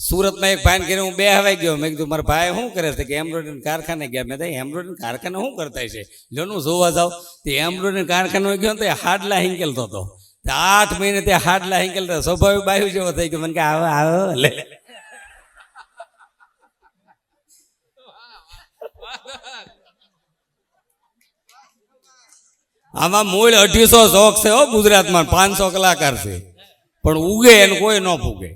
સુરતમાં એક ભાઈ ઘેરે હું બે હવાઈ ગયો. મેં કીધું મારા ભાઈ શું કરે છે કે એમ્બ્રોઇડરી કારખાને ગયા. મેં કહ્યું એમ્બ્રોઇડરી કારખાને શું કરતા છે? જોનું જોવા જાવ તે એમ્બ્રોઇડરી કારખાને ગયો તો હાડલા હિંકેલતો હતો. 8 મહિને તે હાડલા હિંકેલતા સ્વાભાવિક બાયુ જેવો થઈ ગયો. મને કે આવો આવો લે. આમાં મૂળ 250 શોખ છે હો ગુજરાતમાં. 500 કલાકાર છે પણ ઉગે એનું કોઈ ન ફૂગે.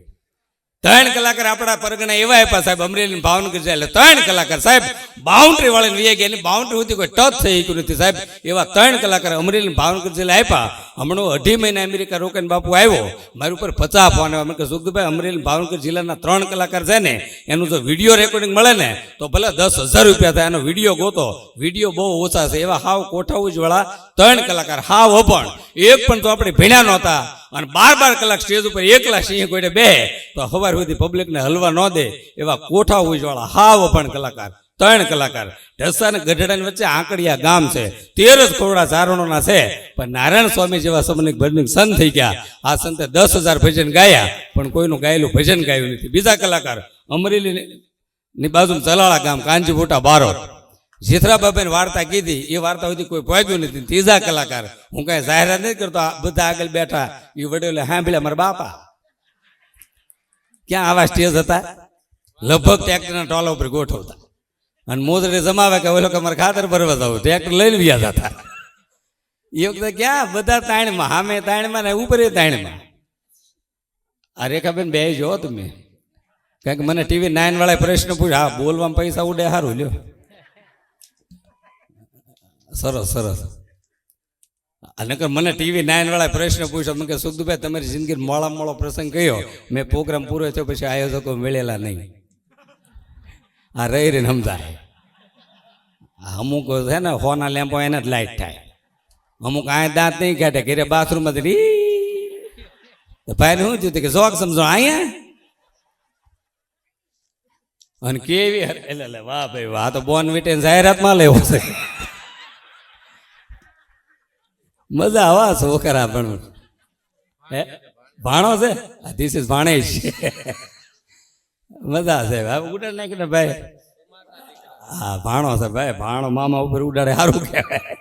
3 કલાકાર આપણા પરગણા એવા આપ્યા સાહેબ. અમરેલી ભાવનગર જાય એટલે 3 કલાકાર સાહેબ બાઉન્ડ્રી વાળીને વી ગયા. એની બાઉન્ડ્રી સુધી કોઈ ટચ થઈ ગયું નથી સાહેબ. એવા 3 કલાકાર અમરેલી ભાવનગર જિલ્લા આપ્યા. હમણાં 2.5 મહિના અમેરિકા રોકાઈને બાપુ આવ્યો. મારી ઉપર 50 ફોન આવ્યા. મેં કહ્યું સુખદુભાઈ અમરેલી ભાવનગર જિલ્લાના 3 કલાકાર છે ને એનું જો વિડીયો રેકોર્ડિંગ મળે ને તો ભલે 10,000 રૂપિયા થાય. એનો વિડીયો ગોતો. વિડીયો બહુ ઓછા છે. એવા હાવ કોઠાઉજ વાળા 3 કલાકાર હાવ અભણ. એક પણ તો આપણે ભણ્યા નહોતા અને 12 કલાક સ્ટેજ ઉપર એકલા સિંહ કોઈને બે તો સવાર સુધી પબ્લિકને હલવા ન દે એવા કોઠાઉજ વાળા હાવ અભણ કલાકાર 3 કલાકાર. ઢસા અને ગઢડાની વચ્ચે આંકડિયા ગામ છે. 13 જ ખોરડા ચારણોના છે. પણ નારાયણ સ્વામી જેવા સમનિક ભજનિક સંત થઈ ગયા. આ સંતે 10,000 ભજન ગાયા પણ કોઈનું ગાયેલું ભજન ગાયું નથી. બીજા કલાકાર અમરેલીની બાજુમાં ચલાળા ગામ કાંજી મોટા બારોટ. જીથરાબાબેની વાર્તા કીધી એ વાર્તા સુધી કોઈ પહોંચ્યું નથી. ત્રીજા કલાકાર હું કાંઈ જાહેરાત નથી કરતો. બધા આગળ બેઠા એ વડેલે સાંભળ્યા મારા બાપા. ક્યાં આવા સ્ટેજ હતા? લગભગ ટ્રેક્ટરના ટોલા ઉપર ગોઠવતા અને મોજરે જમાવે કે ઓલો કે મારે ખાતર ભરવા જવું. ટ્રેક્ટર લઈને વ્યા જતા. એ વખતે ક્યાં બધા તાણમાં સામે તાણમાં ને ઉપર તાણમાં. આ રેખાબેન બે જો તમે કારણ કે મને TV 9 વાળા પ્રશ્ન પૂછ્યો. હા બોલવામાં પૈસા ઉડે સારું લ્યો. સરસ સરસ. અને મને TV 9 વાળા પ્રશ્ન પૂછ્યો. મેં કે સુખદુભાઈ તમારી જિંદગી મોળા મોળો પ્રસંગ કયો? મેં પ્રોગ્રામ પૂરો થયો પછી આયોજકો મળેલા નહીં. આ રહી રહીને સમજાય. અમુક છે ને હોના લેમ્પો એને જ લાઈટ થાય. અમુક આ દાંત નહીં કાઢે ઘરે બાથરૂમ જ ભાઈ શું થયું કે જોક સમજો અહીંયા અને કેવી એટલે વાહ ભાઈ વાહ તો બોન વિટેન જાહેરાતમાં લેવો છે. મજા આવા છોકરા પણ ભાણો છે. ધીસ ઇઝ ભાણેજ. મજા છે ઉડાડ નાખીને ભાઈ. હા ભાણો છે ભાઈ. ભાણો મામા ઉપર ઉડાડે સારું કહેવાય.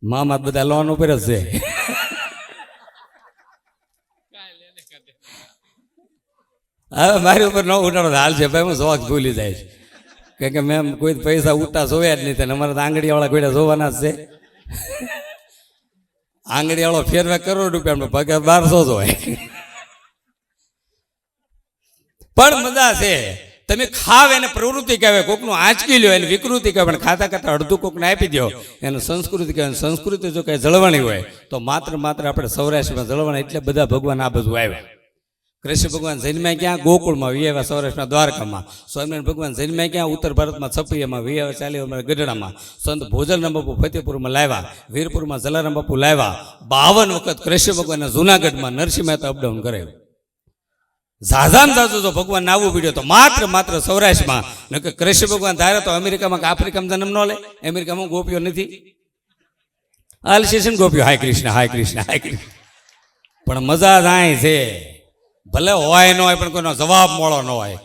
મામા બધા લોન ઉપર જ છે. હવે મારી ઉપર ન ઉડાડો હાલ છે ભાઈ. હું શોખ ભૂલી જાય કારણ કે મેં કોઈ પૈસા ઉઠતા જોયા જ નહીં. અમારા તો આંગળીવાળા કોઈ જોવાના જ છે. આંગળીવાળો ફેરવે કરોડ રૂપિયા પગાર 1200 હોય. પણ મજા છે. તમે ખાવ એને પ્રવૃત્તિ કહેવાય. કોકનું આંચકી લ્યો એને વિકૃતિ કહેવાય. પણ ખાતા ખાતા અડધું કોકને આપી દો એને સંસ્કૃતિ કહેવાય. સંસ્કૃતિ જો કંઈ જળવાણી હોય તો માત્ર આપણે સૌરાષ્ટ્રમાં જળવાણી એટલે બધા ભગવાન આ બધું આવ્યા. કૃષ્ણ ભગવાન જન્મ્યા ક્યાં? ગોકુળમાં. વિયાવા સૌરાષ્ટ્રના દ્વારકામાં. સ્વામિનારાયણ ભગવાન જન્મ્યા ક્યાં? ઉત્તર ભારતમાં છપૈયામાં. વિયાવા ચાલી અમારા ગઢડામાં. સંત ભોજનરામ બાપુ ફતેપુરમાં લાવ્યા. વીરપુરમાં જલારામ બાપુ લાવ્યા. 52 વખત કૃષ્ણ ભગવાનના જુનાગઢમાં નરસિંહ મહેતા અપડાઉન કરે. ઝાઝામ ઝાઝુ જો ભગવાન આવવું પડ્યો તો માત્ર સૌરાષ્ટ્રમાં. નકર કૃષ્ણ ભગવાન ધારે તો અમેરિકામાં કે આફ્રિકામાં જન્મ ન લે. અમેરિકામાં ગોપીઓ નથી. આલશેષન ગોપીઓ હાય કૃષ્ણ હાય કૃષ્ણ હાય કૃષ્ણ. પણ મજા જાય છે. ભલે હોય ન હોય પણ કોઈનો જવાબ મળો ન હોય.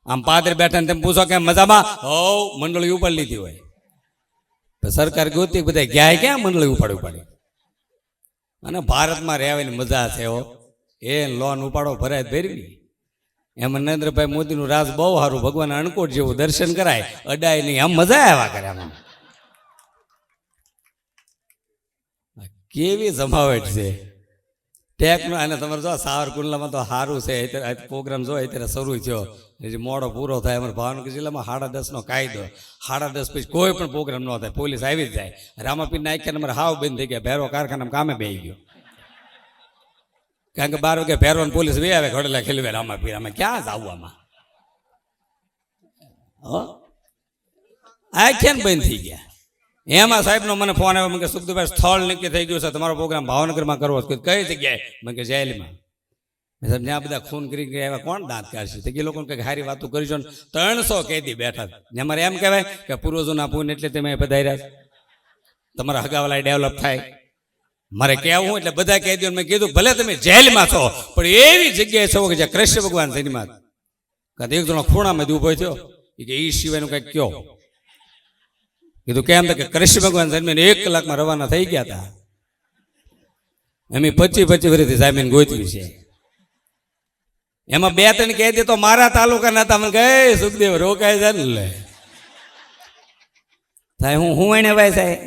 આમ પાદરે બેઠા ને તેમ પૂછો કે મજામાં હોવ મંડળી ઉપાડી લીધી હોય. સરકાર ગોતી બધા ગયા ક્યાં મંડળી ઉપાડી. અને ભારતમાં રહેવાની મજા છે. એ લોન ઉપાડો ભરાય ભેરવી. એમાં નરેન્દ્રભાઈ મોદીનું રાજ બહુ સારું. ભગવાન અણકોટ જેવું દર્શન કરાય અડાય નહીં. આમ મજા આવ્યા કરે. આમાં કેવી જમાવટ છે ટેકનો. અને તમારે જો સાવરકુંડલામાં તો સારું છે. પ્રોગ્રામ જો અત્યારે શરૂ થયો. મોડો પૂરો થાય. અમારા ભાવનગર જિલ્લામાં 10:30 કાયદો. 10:30 પછી કોઈ પણ પ્રોગ્રામ ન થાય. પોલીસ આવી જ જાય. રામાપીર નાખ્યા અમારે હાવ બંધ થઈ ગયા. ભેરો કારખાનામાં કામે બેસી ગયો. કારણ કે 12 વાગે ભેરવાન પોલીસ વે આવે ઘડેલા ખેલવે. રામાપીર અમે ક્યાં જવું આમાં? આખ્યા ને બંધ થઈ ગયા. એમાં સાહેબનો મને ફોન આવ્યો. મેં કે સુખદુભાઈ સ્થળ નક્કી થઈ ગયું છે. તમારો પ્રોગ્રામ ભાવનગરમાં કરવો છે. કઈ જગ્યાએ? મેં કે જેલમાં. સાહેબ ત્યાં બધા ખૂન કરી આવ્યા. કોણ દાંત કાઢશે? તો એ લોકોને કંઈક સારી વાતો કરીશું. 300 કેદી બેઠા. અમારે એમ કહેવાય કે પૂર્વજોના પૂન એટલે તમે પધાર્યા. તમારા હગાવાલા ડેવલપ થાય. મારે કહેવું એટલે બધા કહી દો. મેં કીધું ભલે તમે જેલમાં છો પણ એવી જગ્યાએ છો કે જ્યાં કૃષ્ણ ભગવાન જન્મ્યા. કાં એક જણો ખૂણામાં ઊભો થયો એ કે એ સિવાયનું કંઈક કયો. કીધું કેમ તો કે કૃષ્ણ ભગવાન જન્મીને 1 કલાકમાં રવાના થઈ ગયા હતા. એમ 25 વર્ષથી સાહેબ ગોતવી છે. એમાં 2-3 કહી દે તો મારા તાલુકાના હતા. મને કહે સુખદેવ રોકાય છે ને થાય હું એને ભાઈ સાહેબ